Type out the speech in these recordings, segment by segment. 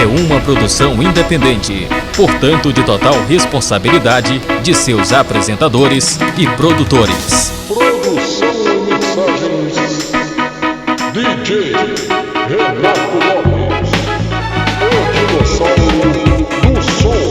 uma produção independente, portanto de total responsabilidade de seus apresentadores e produtores. Produção e mixagens DJ Renato Lopes, o dinossauro do som.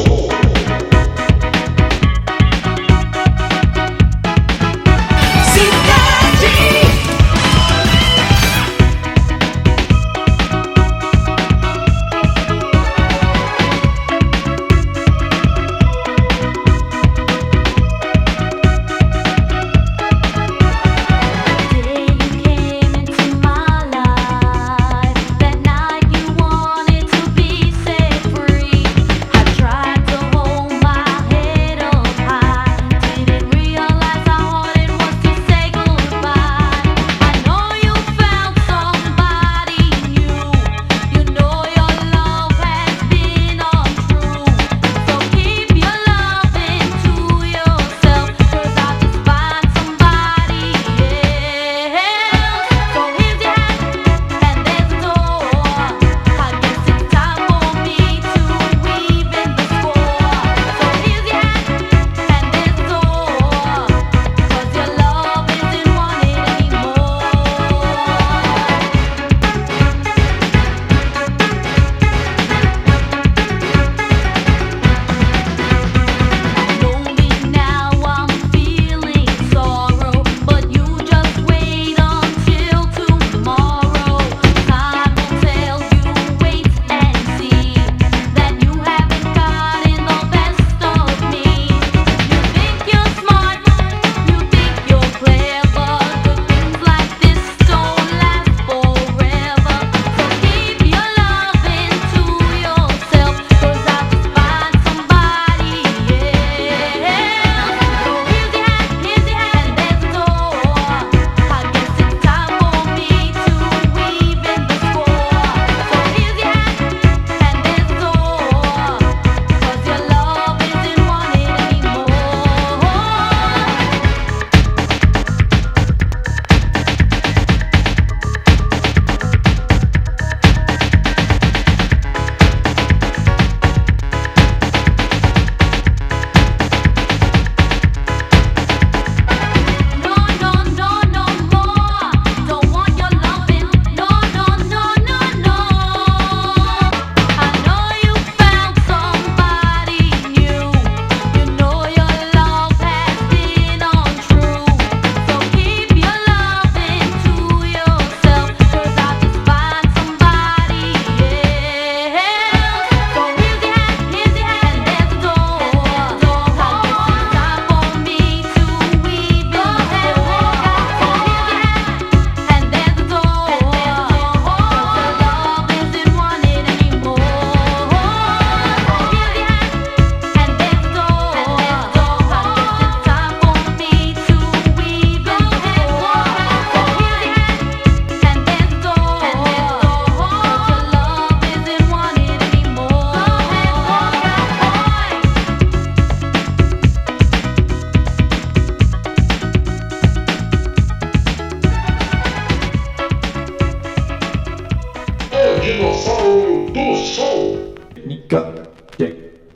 Dinossauro do som.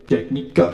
Técnica.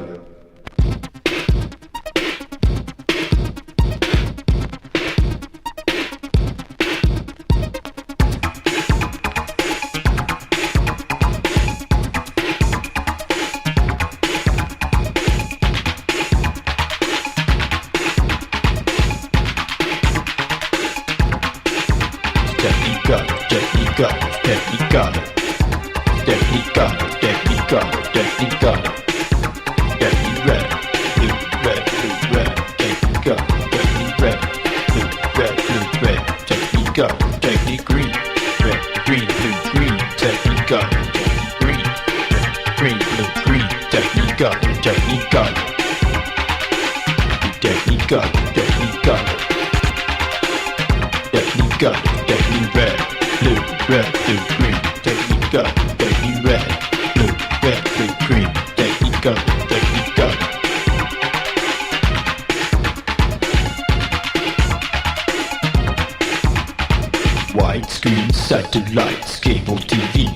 Widescreen satellites, cable TV,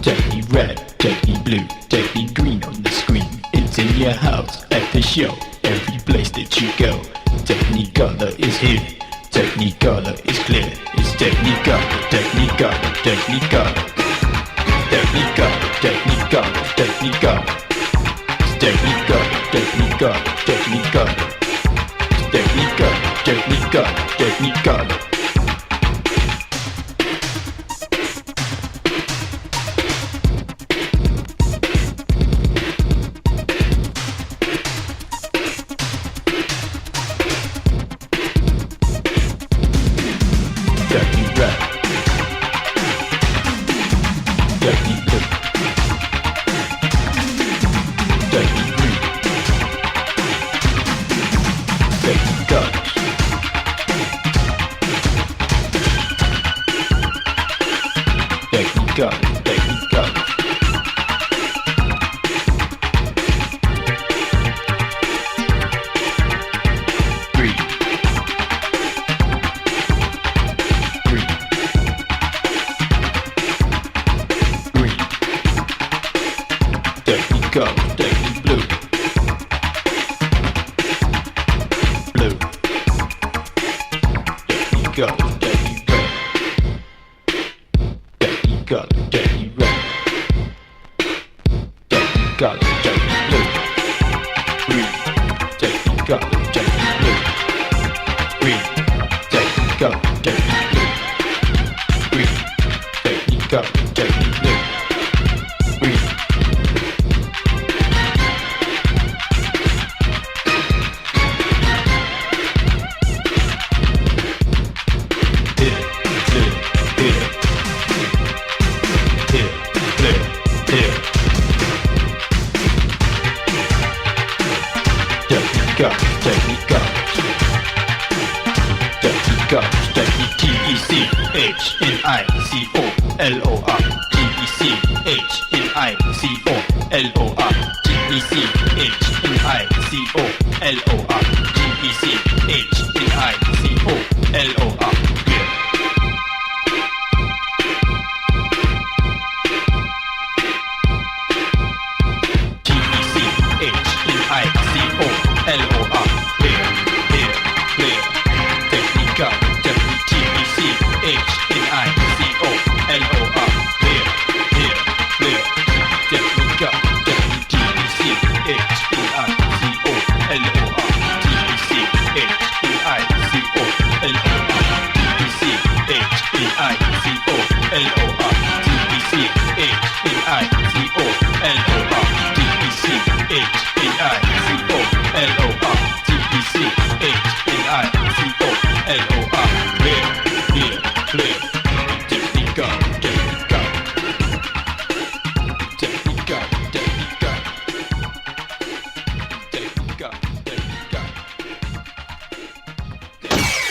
techni red, techni blue. blue, Technic green on the screen. It's in your house, at the show, every place that you go. Technicolor is here, Technicolor is clear. It's Technicolor, Technicolor, Technicolor. Technicolor, Technicolor, Technicolor. It's Technicolor, Technicolor, Technicolor. Technicolor, Technicolor, Technicolor.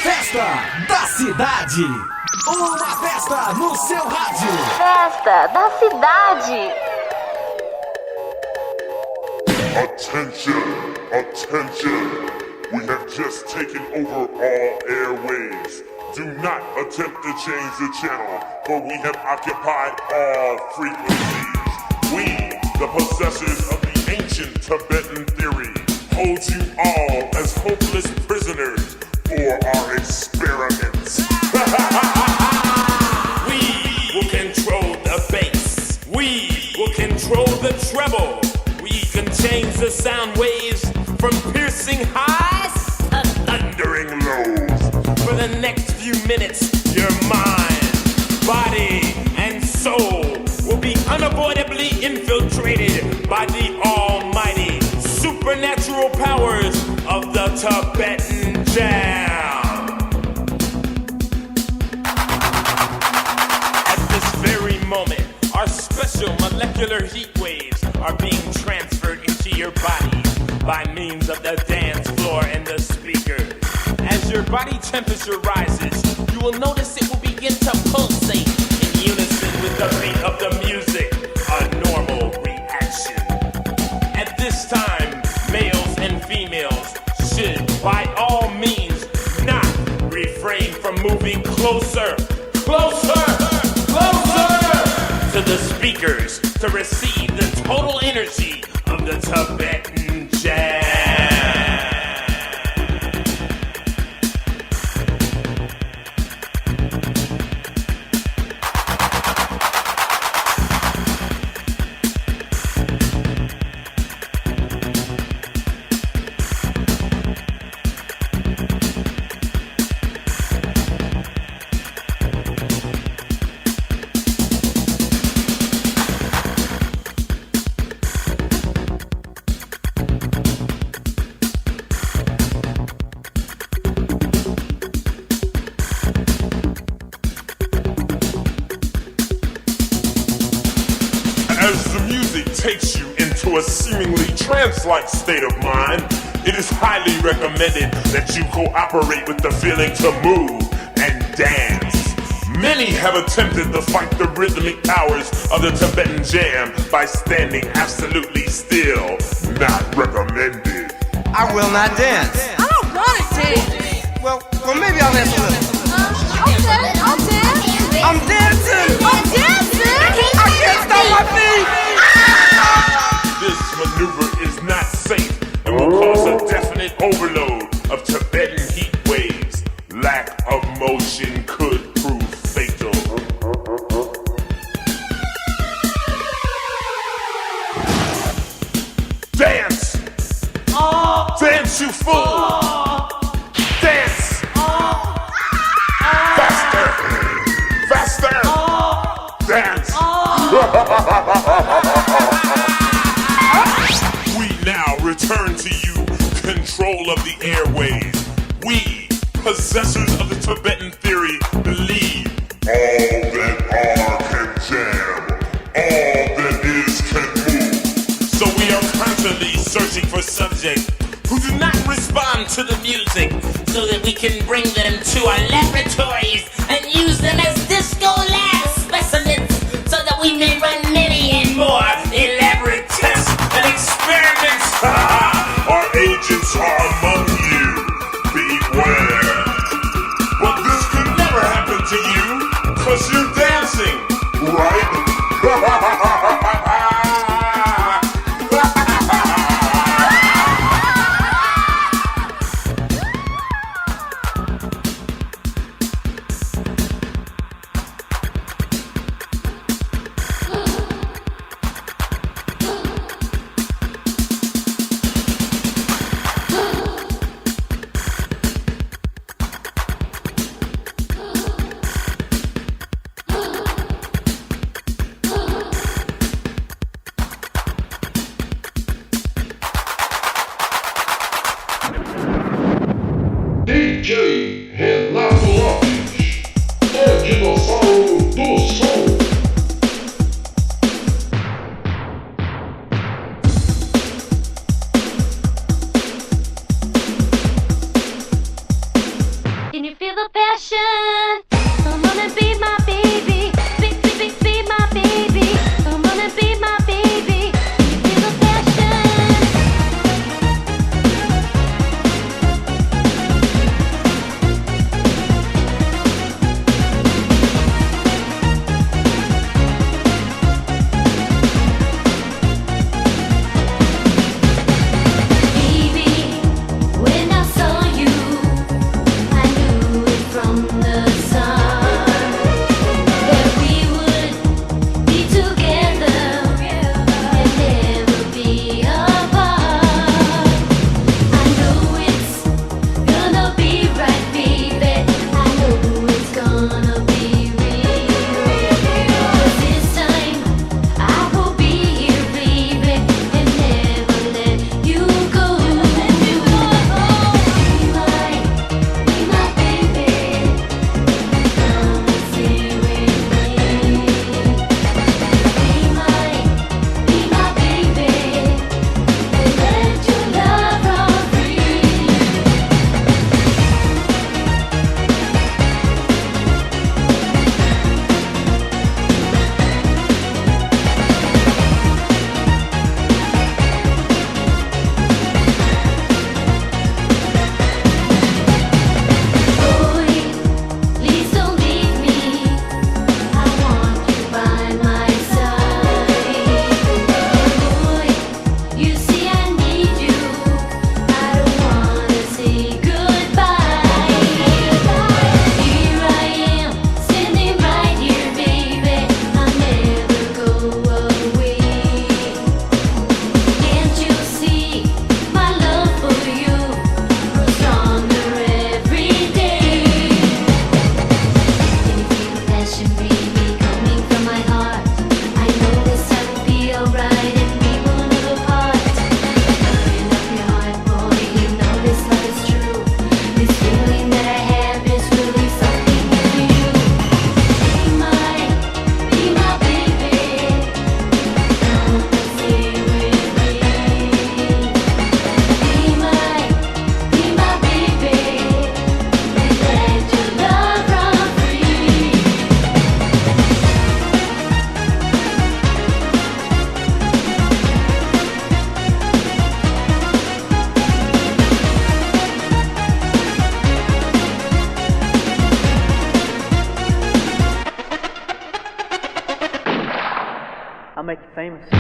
Festa da Cidade. Uma festa no seu rádio. Festa da Cidade. Attention, attention. We have just taken over all airwaves. Do not attempt to change the channel, for we have occupied all frequencies. We, the possessors of the ancient Tibetan theory, hold you all as hopeless prisoners for our experiments. We will control the bass. We will control the treble. We can change the sound waves from piercing highs to thundering lows. For the next few minutes, your mind, body, and soul will be unavoidably infiltrated by the almighty supernatural powers of the Tibetan jam. At this very moment, our special molecular heat waves are being transferred into your bodies by means of the dance floor and the speakers. As your body temperature rises, you will notice it will begin to pulsate in unison with the beat of the music, a normal reaction. At this time, males and females should, by all means, not refrain from moving closer, closer, closer to the speakers to receive the total energy of the Tibetan jam. Takes you into a seemingly trance-like state of mind, it is highly recommended that you cooperate with the feeling to move and dance. Many have attempted to fight the rhythmic powers of the Tibetan jam by standing absolutely still. Not recommended. I will not dance. I don't want to dance. Well, maybe I'll dance a little. I'll dance. I'm dancing. I'm dancing. I can't stop my feet. This maneuver is not safe and will cause a definite overload of Tibetan heat waves. Lack of motion could prove fatal. Dance! Dance, you fool! Dance! Faster! Faster! Dance! We now return to you control of the airways. We, possessors of the Tibetan theory, believe All that are can jam, all that is can move. so we are constantly searching for subjects who do not respond to the music, so that we can bring them to our laboratories and use them as disco lab specimens, so that we may run many and more elaborate tests and experiments. Our agents are among you. Beware. But this could never happen to you, cause you're dancing, right? make you famous.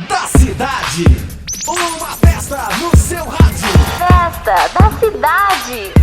Da Cidade. Uma festa no seu rádio. Festa da Cidade.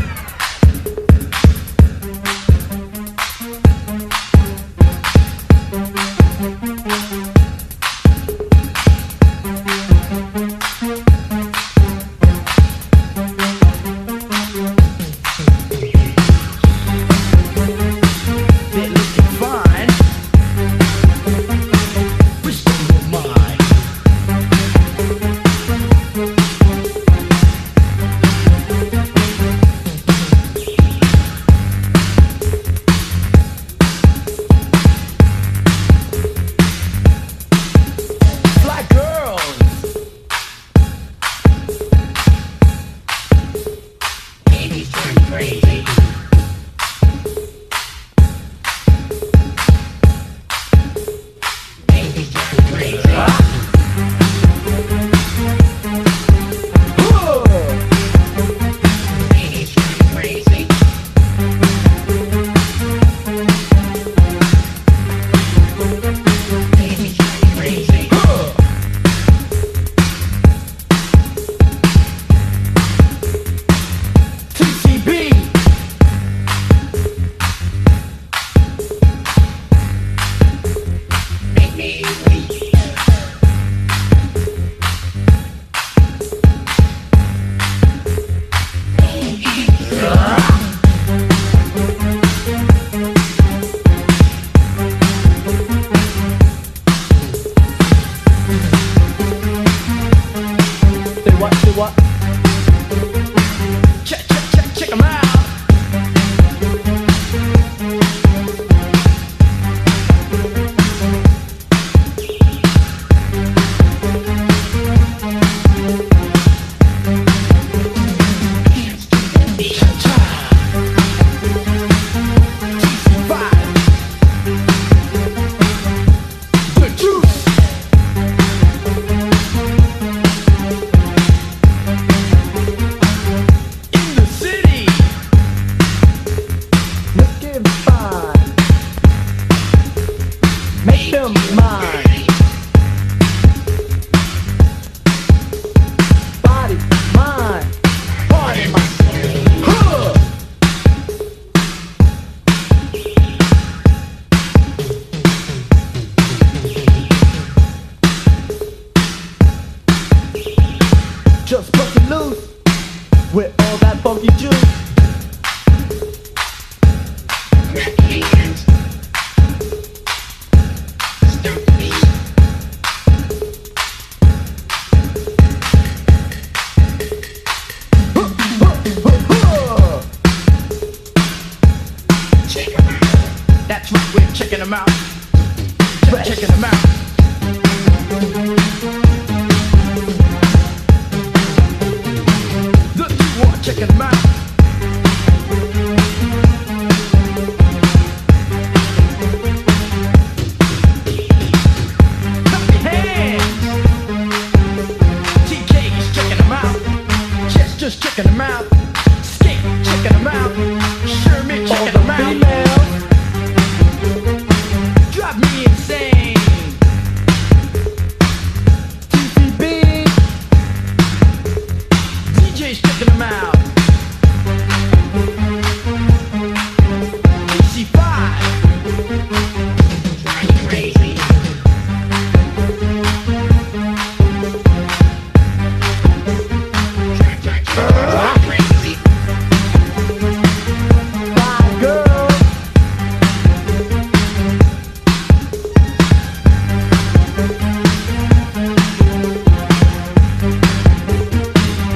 Just bust it loose with all that funky juice. That's right, we're checking them out. Checking them out. The two are checking them out. Clap your hands. TK's checking them out. Just checking them out. Skate checking them out. Sherman checking them out. Drive me insane. TCB. DJ's checking them out. DC5. Crazy. Crazy. Bye, girl.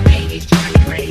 Baby's trying crazy.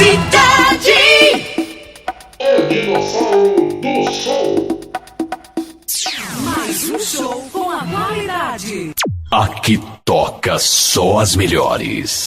Cidade! Aniversário do show. Mais um show com a qualidade. Aqui toca só as melhores.